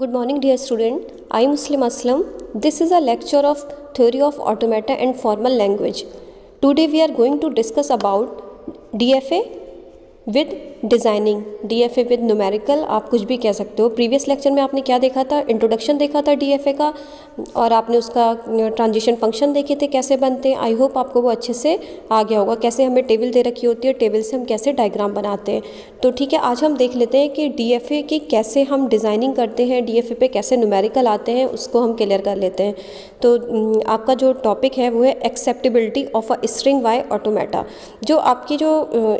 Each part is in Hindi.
Good morning, dear student. I am Muslim Aslam. This is a lecture of theory of automata and formal language. Today we are going to discuss about DFA with designing, DFA with numerical, आप कुछ भी कह सकते हो। प्रीवियस लेक्चर में आपने क्या देखा था, इंट्रोडक्शन देखा था DFA का, और आपने उसका ट्रांजिशन फंक्शन देखे थे कैसे बनते हैं। आई होप आपको वो अच्छे से आ गया होगा, कैसे हमें टेबल दे रखी होती है, टेबल से हम कैसे डायग्राम बनाते हैं। तो ठीक है, आज हम देख लेते हैं कि DFA की कैसे हम डिज़ाइनिंग करते हैं, DFA पे कैसे न्यूमेरिकल आते हैं, उसको हम क्लियर कर लेते हैं। तो आपका जो टॉपिक है वो है acceptability of a string by automata. जो आपकी जो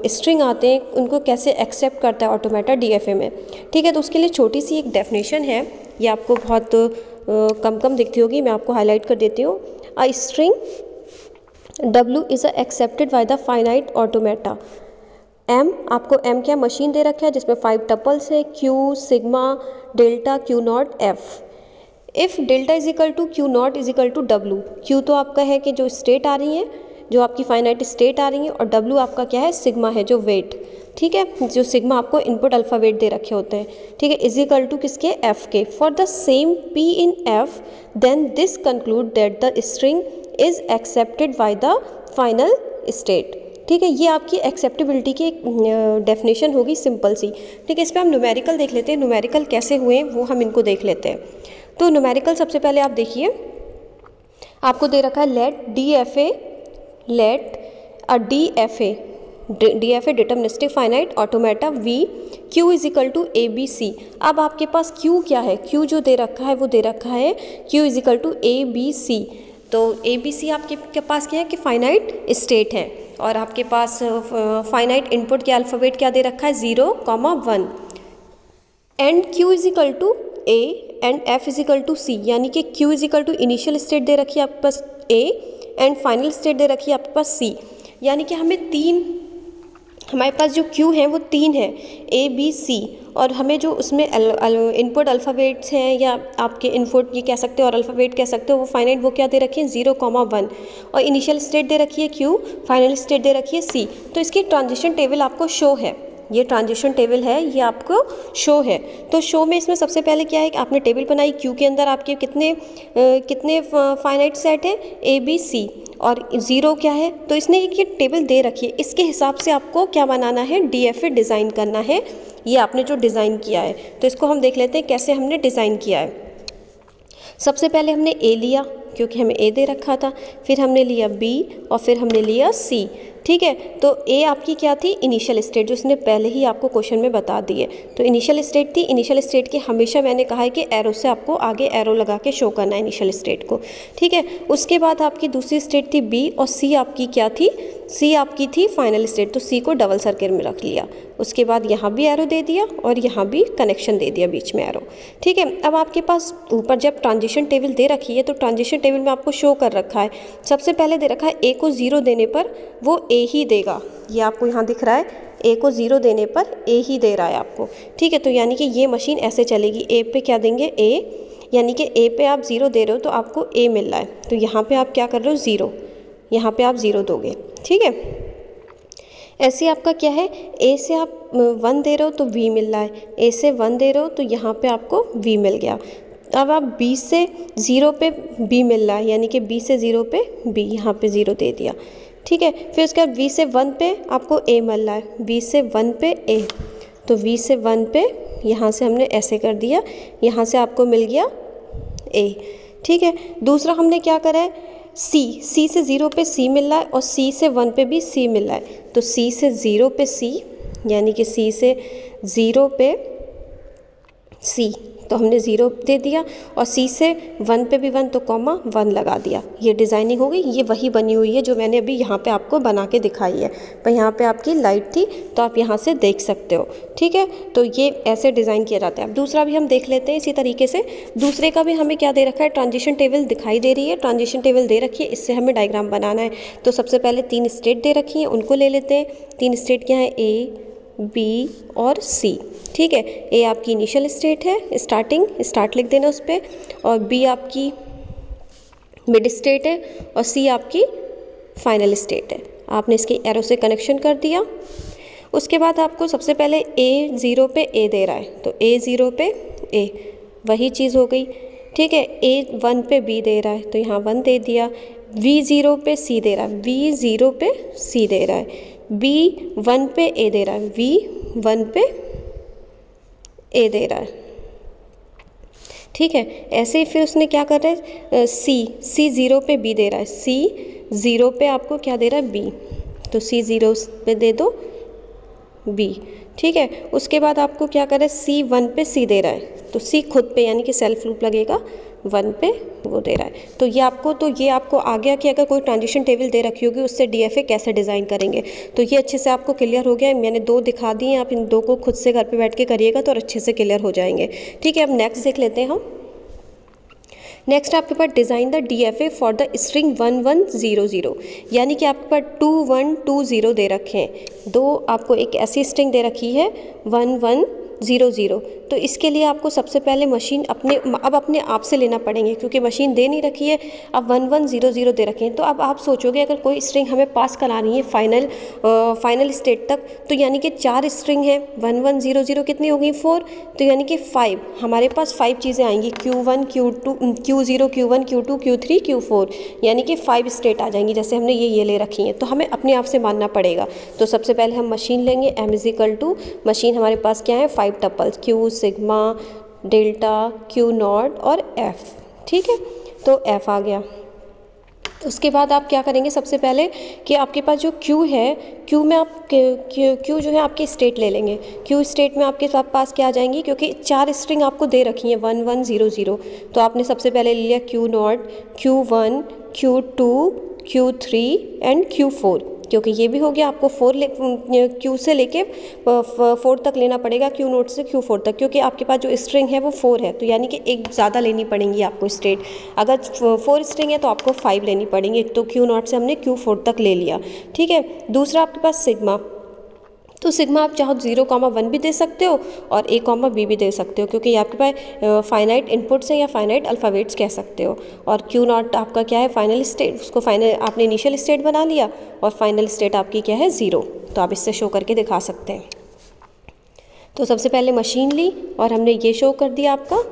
स्ट्रिंग आते हैं उनको कैसे एक्सेप्ट करता है ऑटोमेटा DFA में। ठीक है, तो उसके लिए छोटी सी एक डेफिनेशन है, ये आपको बहुत कम दिखती होगी, मैं आपको हाईलाइट कर देती हूँ। A string W is accepted by the finite automata. M, आपको M क्या मशीन दे रखा है जिसमें 5 टपल्स है, Q, sigma, delta, Q naught, F। If delta is equal to Q naught is equal to W। Q तो आपका है कि जो स्टेट आ रही है, जो आपकी फाइनाइट स्टेट आ रही है, और W आपका क्या है, सिग्मा है, जो वेट। ठीक है, जो सिग्मा आपको इनपुट अल्फ़ाबेट दे रखे होते हैं। ठीक है, इज इक्वल टू किसके, F के। For the same P in F then this conclude that the string is accepted by the final state. ठीक है, ये आपकी एक्सेप्टेबिलिटी की एक डेफिनेशन होगी, सिंपल सी। ठीक है, इस पर हम न्यूमेरिकल देख लेते हैं, न्यूमेरिकल कैसे हुए वो हम इनको देख लेते हैं। तो न्यूमेरिकल सबसे पहले आप देखिए, आपको दे रखा है let a DFA deterministic finite automata V Q is equal to ABC। अब आपके पास Q क्या है, Q जो दे रखा है वो दे रखा है Q is equal to ABC। तो ABC आपके पास क्या है कि फाइनाइट स्टेट है, और आपके पास फाइनाइट इनपुट के अल्फ़ाबेट क्या दे रखा है, 0, 1, and Q is equal to A and F is equal to C। यानी कि Q is equal to initial state दे रखी है आपके पास A एंड फाइनल स्टेट दे रखी है आपके पास C। यानी कि हमारे पास जो Q है वो 3 है, A B C, और हमें जो उसमें इनपुट अल्फ़ाबेट्स हैं, या आपके इनपुट ये कह सकते हो और अल्फ़ाबेट कह सकते हो, वो फाइनाइट वो क्या दे रखी है, 0, 1, और इनिशियल स्टेट दे रखी है Q, फाइनल स्टेट दे रखी है C। तो इसकी ट्रांजिशन टेबल आपको शो है, ये ट्रांजिशन टेबल है, ये आपको शो है। तो शो में इसमें सबसे पहले क्या है कि आपने टेबल बनाई, Q के अंदर आपके कितने फाइनाइट सेट है, A B C, और 0 क्या है, तो इसने एक ये टेबल दे रखी है, इसके हिसाब से आपको क्या बनाना है, DFA डिज़ाइन करना है। ये आपने जो डिज़ाइन किया है, तो इसको हम देख लेते हैं कैसे हमने डिज़ाइन किया है। सबसे पहले हमने A लिया, क्योंकि हमें A दे रखा था, फिर हमने लिया B, और फिर हमने लिया C। ठीक है, तो A आपकी क्या थी, इनिशियल स्टेट, जो इसने पहले ही आपको क्वेश्चन में बता दी है। तो इनिशियल स्टेट थी, इनिशियल स्टेट की हमेशा मैंने कहा है कि एरो से आपको आगे एरो लगा के शो करना है इनिशियल स्टेट को। ठीक है, उसके बाद आपकी दूसरी स्टेट थी B, और C आपकी क्या थी, C आपकी थी फाइनल स्टेट, तो C को डबल सर्किल में रख लिया। उसके बाद यहाँ भी एरो दे दिया और यहाँ भी कनेक्शन दे दिया बीच में एरो। ठीक है, अब आपके पास ऊपर जब ट्रांजिशन टेबल दे रखी है, तो ट्रांजिशन टेबल में आपको शो कर रखा है, सबसे पहले दे रखा है A को 0 देने पर वो A ही देगा। ये आपको यहाँ दिख रहा है, A को 0 देने पर A ही दे रहा है आपको। ठीक है, तो यानी कि ये मशीन ऐसे चलेगी, A पे क्या देंगे, A, यानी कि A पे आप 0 दे रहे हो तो आपको A मिल रहा है, तो यहाँ पे आप क्या कर रहे हो, 0, यहाँ पे आप 0 दोगे। ठीक है, ऐसे आपका क्या है, A से आप 1 दे रहे हो तो V मिल रहा है, A से 1 दे रहे हो तो यहाँ पे आपको V मिल गया। अब आप B से 0 पे B मिल रहा है, यानी कि B से 0 पे B, यहाँ पे 0 दे दिया। ठीक है, फिर उसके बाद V से 1 पे आपको A मिल रहा है, V से 1 पे A, तो V से 1 पे यहाँ से हमने ऐसे कर दिया, यहाँ से आपको मिल गया A। ठीक है, दूसरा हमने क्या करा है, C से 0 पे C मिल रहा है, और C से 1 पे भी C मिल रहा है, तो C से 0 पे C, यानी कि C से 0 पे C, तो हमने 0 दे दिया, और C से 1 पे भी 1, तो 1 लगा दिया। ये डिज़ाइनिंग हो गई, ये वही बनी हुई है जो मैंने अभी यहाँ पे आपको बना के दिखाई है, पर यहाँ पे आपकी लाइट थी तो आप यहाँ से देख सकते हो। ठीक है, तो ये ऐसे डिज़ाइन किया जाता है। अब दूसरा भी हम देख लेते हैं इसी तरीके से। दूसरे का भी हमें क्या दे रखा है, ट्रांजिशन टेबल दिखाई दे रही है, ट्रांजिशन टेबल दे रखी है, इससे हमें डायग्राम बनाना है। तो सबसे पहले 3 स्टेट दे रखी हैं, उनको ले लेते हैं। 3 स्टेट क्या है, A B और C। ठीक है, A आपकी इनिशियल स्टेट है, स्टार्ट लिख देना उस पर, और B आपकी मिड स्टेट है, और C आपकी फाइनल स्टेट है। आपने इसकी एरो से कनेक्शन कर दिया। उसके बाद आपको सबसे पहले A 0 पे A दे रहा है, तो A 0 पे A, वही चीज़ हो गई। ठीक है, A 1 पे B दे रहा है तो यहाँ 1 दे दिया, V0 पे C दे रहा है, V0 पे C दे रहा है, B1 पे A दे रहा है, V1 पे A दे रहा है। ठीक है, ऐसे ही फिर उसने क्या कर रहा है, C 0 पे B दे रहा है, C 0 पे आपको क्या दे रहा है, B, तो C 0 पे दे दो B। ठीक है, उसके बाद आपको क्या कर रहा है, C 1 पे C दे रहा है तो C खुद पे यानी कि सेल्फ लूप लगेगा 1 पे वो दे रहा है। तो ये आपको आ गया कि अगर कोई ट्रांजिशन टेबल दे रखी होगी उससे DFA कैसे डिज़ाइन करेंगे। तो ये अच्छे से आपको क्लियर हो गया है, मैंने 2 दिखा दिए, आप इन 2 को खुद से घर पे बैठ के करिएगा तो और अच्छे से क्लियर हो जाएंगे। ठीक है, अब नेक्स्ट देख लेते हैं हम। नेक्स्ट आपके पास design the DFA for the string 1100, यानी कि आपके पास 2120 दे रखे हैं, 2 आपको एक ऐसी स्ट्रिंग दे रखी है 1100, तो इसके लिए आपको सबसे पहले मशीन अपने आप से लेना पड़ेंगे क्योंकि मशीन दे नहीं रखी है। अब 1100 दे रखे हैं तो अब आप सोचोगे अगर कोई स्ट्रिंग हमें पास करानी है फाइनल स्टेट तक, तो यानी कि 4 स्ट्रिंग है, 1100 कितनी होगी 4, तो यानी कि 5 हमारे पास 5 चीज़ें आएंगी, Q1 Q2 Q0 Q1 Q2 Q3 Q4, यानी कि 5 स्टेट आ जाएंगी जैसे हमने ये ले रखी हैं। तो हमें अपने आप से मानना पड़ेगा। तो सबसे पहले हम मशीन लेंगे, M = मशीन हमारे पास क्या है 5 tuples, Q sigma delta Q not और F। ठीक है, तो F आ गया। उसके बाद आप क्या करेंगे सबसे पहले कि आपके पास जो Q है, Q में आप Q जो है आपकी स्टेट ले लेंगे, Q स्टेट में आपके पास क्या आ जाएंगी, क्योंकि 4 स्ट्रिंग आपको दे रखी हैं 1100, तो आपने सबसे पहले ले लिया Q not, Q1 Q2 Q3 and Q4, क्योंकि ये भी हो गया आपको Q से लेके 4 तक लेना पड़ेगा, Q नोट से Q4 तक, क्योंकि आपके पास जो स्ट्रिंग है वो 4 है, तो यानी कि एक ज़्यादा लेनी पड़ेंगी आपको स्टेट। अगर 4 स्ट्रिंग है तो आपको 5 लेनी पड़ेंगी, तो Q नोट से हमने Q4 तक ले लिया। ठीक है, दूसरा आपके पास सिग्मा, तो सिग्मा आप चाहो 0,1 भी दे सकते हो और A,B भी दे सकते हो, क्योंकि आपके पास फाइनाइट इनपुट्स हैं या फाइनाइट अल्फ़ाबेट्स कह सकते हो। और Q नॉट आपका क्या है फाइनल स्टेट, उसको आपने इनिशियल स्टेट बना लिया और फाइनल स्टेट आपकी क्या है 0, तो आप इससे शो करके दिखा सकते हैं। तो सबसे पहले मशीन ली और हमने ये शो कर दिया आपका,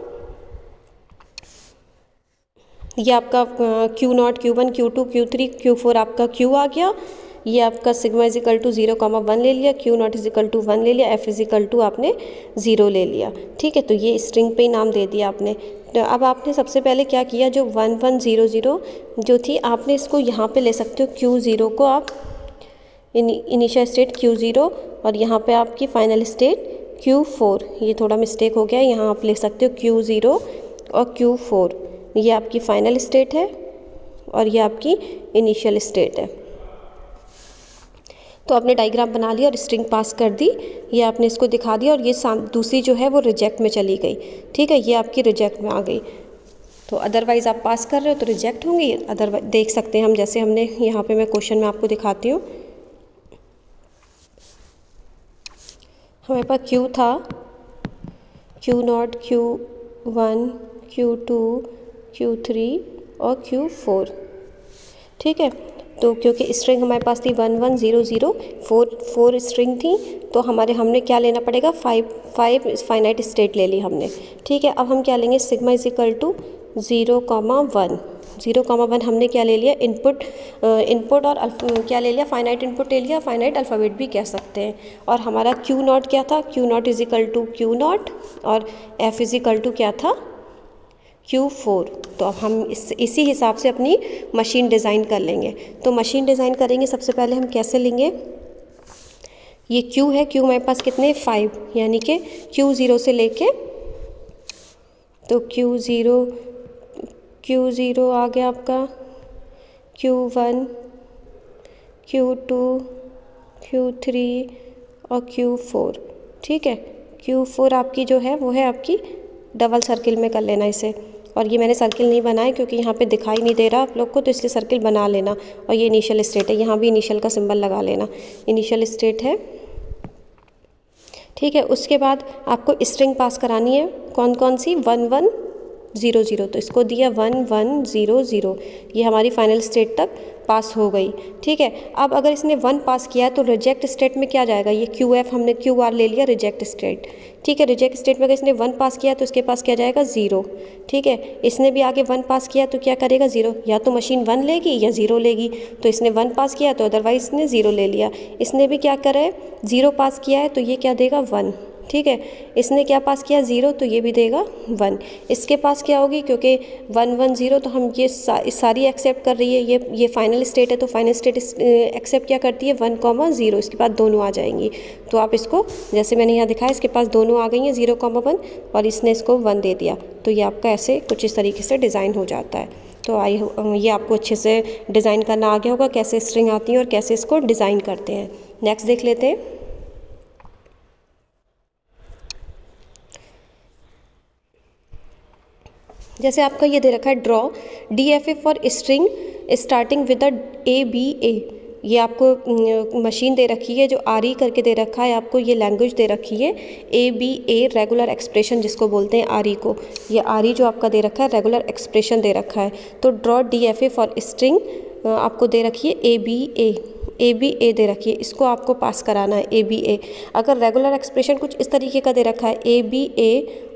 ये आपका Q not Q1 Q2 Q3 Q4 आपका Q आ गया, ये आपका सिग्मा = 0,1 ले लिया, Q नॉट = 1 ले लिया, F = आपने 0 ले लिया। ठीक है, तो ये स्ट्रिंग पे ही नाम दे दिया आपने। तो अब आपने सबसे पहले क्या किया, जो 1100 जो थी आपने इसको यहाँ पे ले सकते हो, Q0 को आप इनिशियल स्टेट Q0 और यहाँ पे आपकी फाइनल स्टेट Q4, ये थोड़ा मिस्टेक हो गया, यहाँ आप ले सकते हो Q0 और Q4, ये आपकी फाइनल स्टेट है और ये आपकी इनिशियल स्टेट है। तो आपने डायग्राम बना लिया और स्ट्रिंग पास कर दी, ये आपने इसको दिखा दिया और ये दूसरी जो है वो रिजेक्ट में चली गई। ठीक है, ये आपकी रिजेक्ट में आ गई, तो अदरवाइज़ आप पास कर रहे हो तो रिजेक्ट होंगी, अदरवाइज देख सकते हैं हम, जैसे हमने यहाँ पे मैं क्वेश्चन में आपको दिखाती हूँ। हमारे पास Q था, Q not Q1 Q2 Q3 और Q4। ठीक है, तो क्योंकि स्ट्रिंग हमारे पास थी 1100, 4 स्ट्रिंग थी, तो हमने क्या लेना पड़ेगा 5 फाइनाइट स्टेट ले ली हमने। ठीक है, अब हम क्या लेंगे, सिग्मा = 0,1 हमने क्या ले लिया, इनपुट और क्या ले लिया, फाइनाइट इनपुट ले लिया, फाइनाइट अल्फ़ाबेट भी कह सकते हैं। और हमारा Q नॉट क्या था, Q नॉट = Q नॉट और F = क्या था Q4। तो अब हम इसी हिसाब से अपनी मशीन डिज़ाइन कर लेंगे। तो मशीन डिज़ाइन करेंगे सबसे पहले हम कैसे लेंगे, ये Q है, Q हमारे पास कितने 5, यानी कि Q0 से लेके, तो Q0 आ गया आपका, Q1 Q2 Q3 और Q4। ठीक है, Q4 आपकी जो है वो है आपकी डबल सर्किल में कर लेना इसे, और ये मैंने सर्किल नहीं बनाया क्योंकि यहाँ पे दिखाई नहीं दे रहा आप लोग को, तो इसलिए सर्किल बना लेना। और ये इनिशियल स्टेट है, यहाँ भी इनिशियल का सिंबल लगा लेना, इनिशियल स्टेट है। ठीक है, उसके बाद आपको स्ट्रिंग पास करानी है, कौन कौन सी, 11 0 0, तो इसको दिया 1 1 0 0, ये हमारी फाइनल स्टेट तक पास हो गई। ठीक है, अब अगर इसने 1 पास किया है तो रिजेक्ट स्टेट में क्या जाएगा, ये QF हमने QR ले लिया रिजेक्ट स्टेट। ठीक है, रिजेक्ट स्टेट में अगर इसने 1 पास किया तो इसके पास क्या जाएगा 0। ठीक है, इसने भी आगे 1 पास किया तो क्या करेगा 0, या तो मशीन 1 लेगी या 0 लेगी। तो इसने 1 पास किया तो अदरवाइज इसने 0 ले लिया। इसने भी क्या करा है 0 पास किया है तो ये क्या देगा 1। ठीक है, इसने क्या पास किया 0 तो ये भी देगा 1। इसके पास क्या होगी, क्योंकि 1 1 0 तो हम ये सारी एक्सेप्ट कर रही है, ये फाइनल स्टेट है तो फाइनल स्टेट एक्सेप्ट क्या करती है 1 0, इसके बाद दोनों आ जाएंगी। तो आप इसको जैसे मैंने यहाँ दिखाया, इसके पास दोनों आ गई हैं 0 1, और इसने इसको 1 दे दिया, तो ये आपका ऐसे कुछ इस तरीके से डिज़ाइन हो जाता है। तो ये आपको अच्छे से डिज़ाइन करना आ गया होगा, कैसे स्ट्रिंग आती है और कैसे इसको डिज़ाइन करते हैं। नेक्स्ट देख लेते हैं। जैसे आपका ये दे रखा है draw DFA for string starting with ABA, ये आपको मशीन दे रखी है जो RE करके दे रखा है, आपको ये लैंग्वेज दे रखी है ABA रेगुलर एक्सप्रेशन जिसको बोलते हैं RE को, ये RE जो आपका दे रखा है रेगुलर एक्सप्रेशन दे रखा है। तो ड्रॉ DFA फॉर स्ट्रिंग आपको दे रखी है ABA दे रखी है, इसको आपको पास कराना है ABA। अगर रेगुलर एक्सप्रेशन कुछ इस तरीके का दे रखा है ABA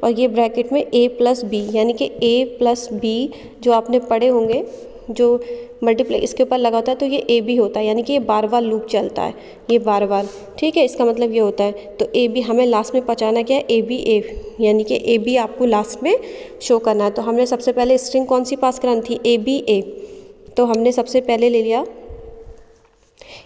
और ये ब्रैकेट में A + B, यानी कि A + B जो आपने पढ़े होंगे, जो मल्टीप्लाई इसके ऊपर लगा होता है तो ये AB होता है, यानी कि ये बार बार लूप चलता है, ये बार बार। ठीक है, इसका मतलब ये होता है। तो AB हमें लास्ट में पहुँचाना क्या है ABA, यानी कि AB आपको लास्ट में शो करना है। तो हमने सबसे पहले स्ट्रिंग कौन सी पास करानी थी ABA, तो हमने सबसे पहले ले लिया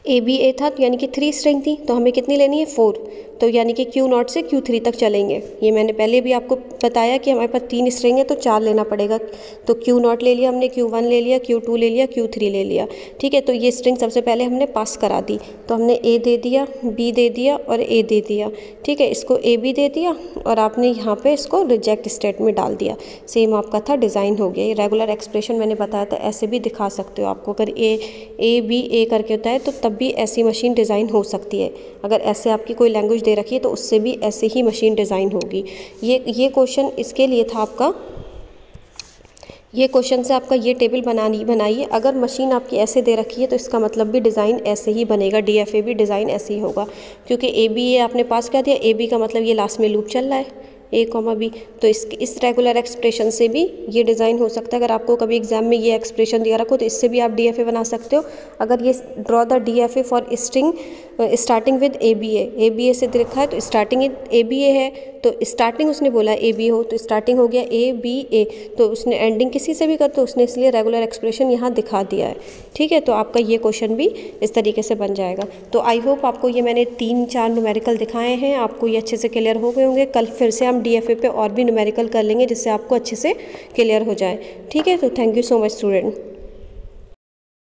ABA था, तो यानी कि 3 स्ट्रिंग थी, तो हमें कितनी लेनी है 4, तो यानी कि Q0 से Q3 तक चलेंगे। ये मैंने पहले भी आपको बताया कि हमारे पास 3 स्ट्रिंग है तो 4 लेना पड़ेगा। तो Q0 ले लिया हमने, Q1 ले लिया, Q2 ले लिया, Q3 ले लिया। ठीक है, तो ये स्ट्रिंग सबसे पहले हमने पास करा दी, तो हमने A दे दिया, B दे दिया और A दे दिया। ठीक है, इसको AB दे दिया और आपने यहाँ पर इसको रिजेक्ट स्टेट में डाल दिया। सेम आपका था, डिज़ाइन हो गया। ये रेगुलर एक्सप्रेशन मैंने बताया था, ऐसे भी दिखा सकते हो आपको। अगर ABA करके होता है तो तब भी ऐसी मशीन डिज़ाइन हो सकती है। अगर ऐसे आपकी कोई लैंग्वेज दे रखी है तो उससे भी ऐसे ही मशीन डिज़ाइन होगी। ये क्वेश्चन इसके लिए था आपका, ये क्वेश्चन से आपका ये टेबल बनाइए। अगर मशीन आपकी ऐसे दे रखी है तो इसका मतलब भी डिज़ाइन ऐसे ही बनेगा, DFA भी डिज़ाइन ऐसे ही होगा, क्योंकि ABA आपने पास कर दिया। AB का मतलब ये लास्ट में लूप चल रहा है A, B, तो इस रेगुलर एक्सप्रेशन से भी ये डिज़ाइन हो सकता है। अगर आपको कभी एग्जाम में ये एक्सप्रेशन दिया रखो तो इससे भी आप DFA बना सकते हो। अगर ये draw the DFA for string starting with ABA से देखा है तो स्टार्टिंग ABA है, तो स्टार्टिंग उसने बोला AB हो तो स्टार्टिंग हो गया ABA, तो उसने एंडिंग किसी से भी कर तो उसने इसलिए रेगुलर एक्सप्रेशन यहाँ दिखा दिया है। ठीक है, तो आपका ये क्वेश्चन भी इस तरीके से बन जाएगा। तो आई होप आपको ये मैंने 3-4 न्यूमेरिकल दिखाए हैं, आपको ये अच्छे से क्लियर हो गए होंगे। कल फिर से हम DFA पे और भी न्यूमेरिकल कर लेंगे जिससे आपको अच्छे से क्लियर हो जाए। ठीक है, तो thank you so much student.